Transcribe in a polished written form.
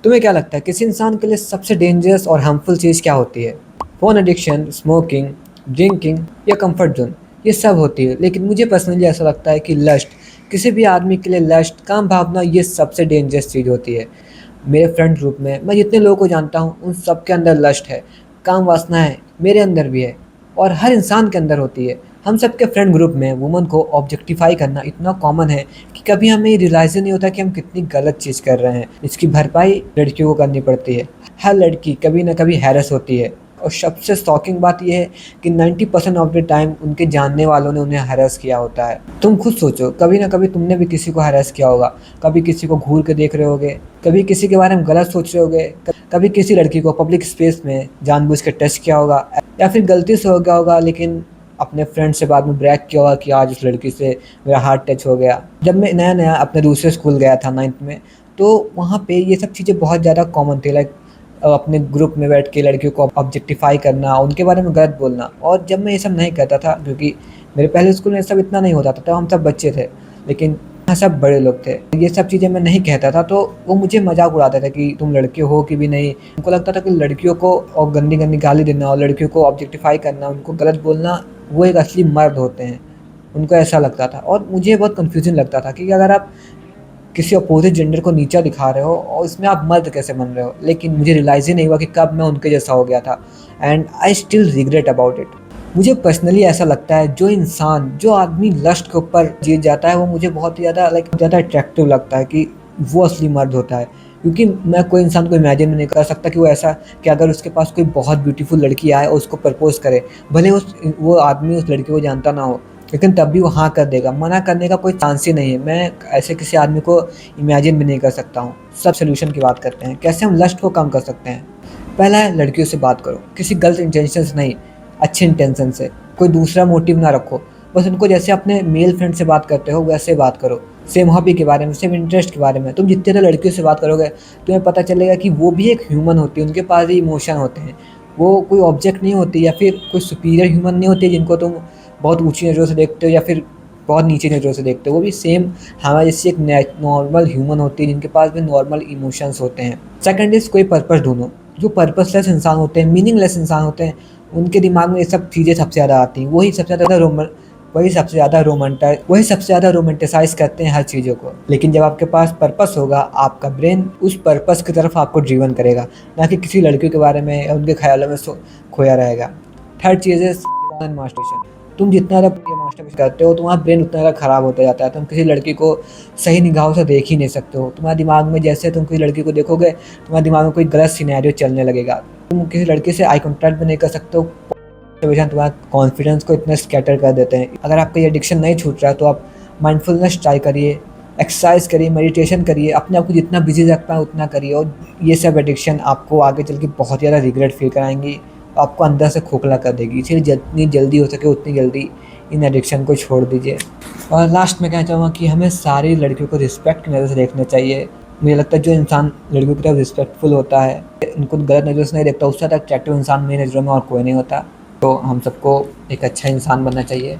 तुम्हें क्या लगता है किसी इंसान के लिए सबसे डेंजरस और हार्मफुल चीज़ क्या होती है? फ़ोन एडिक्शन, स्मोकिंग, ड्रिंकिंग या कंफर्ट ज़ोन, ये सब होती है। लेकिन मुझे पर्सनली ऐसा लगता है कि लस्ट, किसी भी आदमी के लिए लस्ट, काम भावना, ये सबसे डेंजरस चीज़ होती है। मेरे फ्रेंड ग्रुप में मैं जितने लोगों को जानता हूँ उन सब के अंदर लस्ट है, काम वासना है, मेरे अंदर भी है और हर इंसान के अंदर होती है। हम सबके फ्रेंड ग्रुप में वुमन को ऑब्जेक्टिफाई करना इतना कॉमन है कि कभी हमें रियलाइज़ ही नहीं होता कि हम कितनी गलत चीज़ कर रहे हैं। इसकी भरपाई लड़कियों को करनी पड़ती है। हर लड़की कभी न कभी हैरेस होती है और सबसे शॉकिंग बात यह है कि 90% ऑफ द टाइम उनके जानने वालों ने उन्हें हैरेस किया होता है। तुम खुद सोचो, कभी ना कभी तुमने भी किसी को हैरेस किया होगा। कभी किसी को घूर के देख रहे होगे, कभी किसी के बारे में गलत सोच रहे होगे, कभी किसी लड़की को पब्लिक स्पेस में जानबूझ के टच किया होगा या फिर गलती से हो गया होगा, लेकिन अपने फ्रेंड से बाद में ब्रैग किया होगा कि आज उस लड़की से मेरा हार्ट टच हो गया। जब मैं नया नया अपने दूसरे स्कूल गया था 9th में, तो वहाँ पे ये सब चीज़ें बहुत ज़्यादा कॉमन थी। लाइक अपने ग्रुप में बैठ के लड़कियों को ऑब्जेक्टिफाई करना, उनके बारे में गलत बोलना। और जब मैं ये सब नहीं करता था, क्योंकि मेरे पहले स्कूल में ये सब इतना नहीं होता था, तो हम सब बच्चे थे, लेकिन यहाँ सब बड़े लोग थे। ये सब चीज़ें मैं नहीं कहता था, तो वो मुझे मजाक उड़ाते थे कि तुम लड़के हो कि भी नहीं। उनको लगता था कि लड़कियों को और गंदी गंदी गाली देना और लड़कियों को ऑब्जेक्टिफाई करना, उनको गलत बोलना, वो एक असली मर्द होते हैं। उनको ऐसा लगता था और मुझे बहुत कन्फ्यूजन लगता था कि अगर आप किसी अपोजिट जेंडर को नीचा दिखा रहे हो और इसमें आप मर्द कैसे बन रहे हो। लेकिन मुझे रियलाइज़ ही नहीं हुआ कि कब मैं उनके जैसा हो गया था, and I still regret about it. मुझे पर्सनली ऐसा लगता है जो आदमी लस्ट के ऊपर जीत जाता है, वो मुझे बहुत ही ज़्यादा अट्रैक्टिव लगता है कि वो असली मर्द होता है। क्योंकि मैं कोई इंसान को इमेजिन नहीं कर सकता कि वो ऐसा, कि अगर उसके पास कोई बहुत ब्यूटीफुल लड़की आए और उसको प्रपोज़ करे, भले वो आदमी उस लड़की को जानता ना हो, लेकिन तब भी वो हाँ कर देगा। मना करने का कोई चांस ही नहीं है। मैं ऐसे किसी आदमी को इमेजिन भी नहीं कर सकता हूँ। सब सॉल्यूशन की बात करते हैं, कैसे हम लस्ट को कम कर सकते हैं। पहला है, लड़कियों से बात करो, किसी गलत इंटेंशन से नहीं, अच्छे इंटेंशन से। कोई दूसरा मोटिव ना रखो, बस उनको जैसे अपने मेल फ्रेंड से बात करते हो वैसे बात करो। सेम हॉबी के बारे में, सेम इंटरेस्ट के बारे में। तुम जितने ज़्यादा लड़कियों से बात करोगे, तुम्हें पता चलेगा कि वो भी एक ह्यूमन होती है, उनके पास भी इमोशन होते हैं। वो कोई ऑब्जेक्ट नहीं होती या फिर कोई सुपीरियर ह्यूमन नहीं होती जिनको तुम बहुत ऊँची नज़रों से देखते हो या फिर बहुत नीचे नज़रों से देखते हो। वो भी सेम हमारे जैसी एक नॉर्मल ह्यूमन होती है जिनके पास भी नॉर्मल इमोशंस होते हैं। सेकंड इज़, कोई पर्पस ढूँढो। जो पर्पसलेस इंसान होते हैं, मीनिंगलेस इंसान होते हैं, उनके दिमाग में ये सब चीज़ें सबसे ज़्यादा आती हैं। वही सबसे ज़्यादा रोमांटिसाइज़ करते हैं हर चीज़ों को। लेकिन जब आपके पास पर्पस होगा, आपका ब्रेन उस पर्पस की तरफ आपको ड्रिवन करेगा, ना कि किसी लड़कियों के बारे में या उनके ख्यालों में खोया रहेगा। थर्ड चीज़ है मास्टरबेशन। तुम जितना ज़्यादा मास्टरबेशन करते हो, तुम्हारा ब्रेन उतना ज़्यादा ख़राब होता जाता है। तुम किसी लड़की को सही निगाहों से देख ही नहीं सकते हो। तुम्हारे दिमाग में, जैसे तुम किसी लड़की को देखोगे, तुम्हारे दिमाग में कोई गलत सिनेरियो चलने लगेगा। तुम किसी लड़की से आई कॉन्टैक्ट भी नहीं कर सकते हो। मास्टरबेशन तुम्हारे कॉन्फिडेंस को इतना स्कैटर कर देते हैं। अगर आपका ये एडिक्शन नहीं छूट रहा है, तो आप माइंडफुलनेस ट्राई करिए, एक्सरसाइज करिए, मेडिटेशन करिए, अपने आप को जितना बिजी रख पाए उतना करिए। और ये सब एडिक्शन आपको आगे चल के बहुत ज़्यादा रिग्रेट फील कराएंगी, आपको अंदर से खोखला कर देगी। इसलिए जितनी जल्दी हो सके उतनी जल्दी इन एडिक्शन को छोड़ दीजिए। और लास्ट में कहना चाहूँगा कि हमें सारी लड़कियों को रिस्पेक्ट की नज़र से देखना चाहिए। मुझे लगता है जो इंसान लड़कियों की तरफ रिस्पेक्टफुल होता है, उनको गलत नज़र से नहीं देखता, उससे ज़्यादा अट्रैक्टिव इंसान मेरी नज़रों में और कोई नहीं होता। तो हम सबको एक अच्छा इंसान बनना चाहिए।